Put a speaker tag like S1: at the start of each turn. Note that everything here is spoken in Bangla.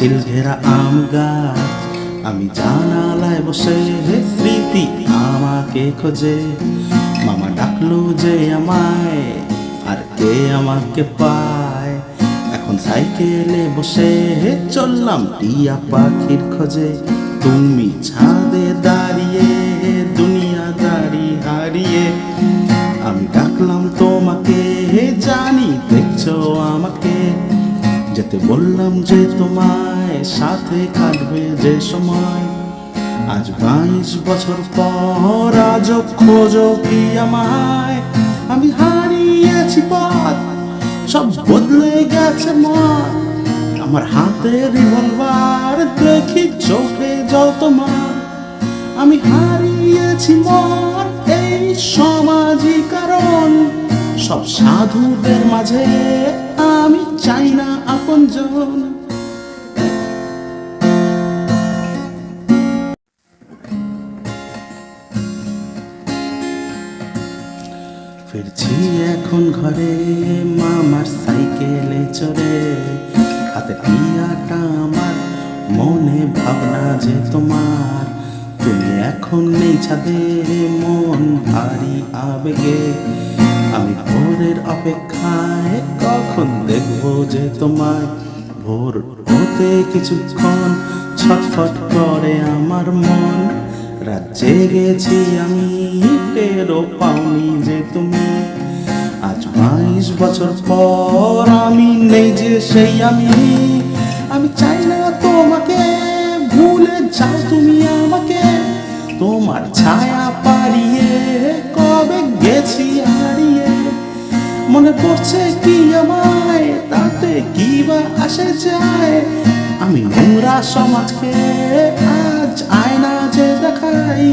S1: পাঁচিল ঘেরা আম গাছ, আমি জানালায় বসে প্রীতি আমাকে খোঁজে। মামা ডাকলো যে আমায়, আর কে আমাকে পায়। এখন সাইকেলে বসে চললাম টিয়া পাখির খোঁজে। তুমি ছাদে দাঁড়িয়ে দুনিয়াদারি হারিয়ে, আমি ডাকলাম তোমাকে, জানি দেখছো আমাকে। যেতে বললাম যে তোমায়, সাথে কাটবে যে সময়। আজ 22 বছর পর আজও খোঁজো কি আমায়। আমি হারিয়েছি পথ, সব বদলে গেছে মন। আমার হাতে রিভলভার, দেখি চোখে জল তোমার। আমি হারিয়েছি মন এই সমাজই কারণ। সব সাধুদের মাঝে আমি চাই না আপনজন। ফিরছি এখন ঘরে মামার সাইকেলে চড়ে। হাতে টিয়াটা আমার, মনে ভাবনা যে তোমার। তুমি এখন নেই ছাদে, মন ভারী আবেগে। আমি ভোরের অপেক্ষায়, কখন দেখবো যে তোমায়। ভোর হতে কিছুক্ষণ ছটফট করে আমার মন। রাত জেগেছি আমি, টেরও পাওনি যে তুমি। আজ 22 বছর পর আমি নেই যে সেই আমি। আমি চাই না তোমাকে, ভুলে যাও তুমি আমাকে। তোমার ছায়া পাড়িয়ে কবে গেছি হারিয়ে। মনে পড়ছে কি আমায়, তাতে কি বা আসে যায়। আমি নোংরা সমাজকে আজ আয়না যে দেখাই।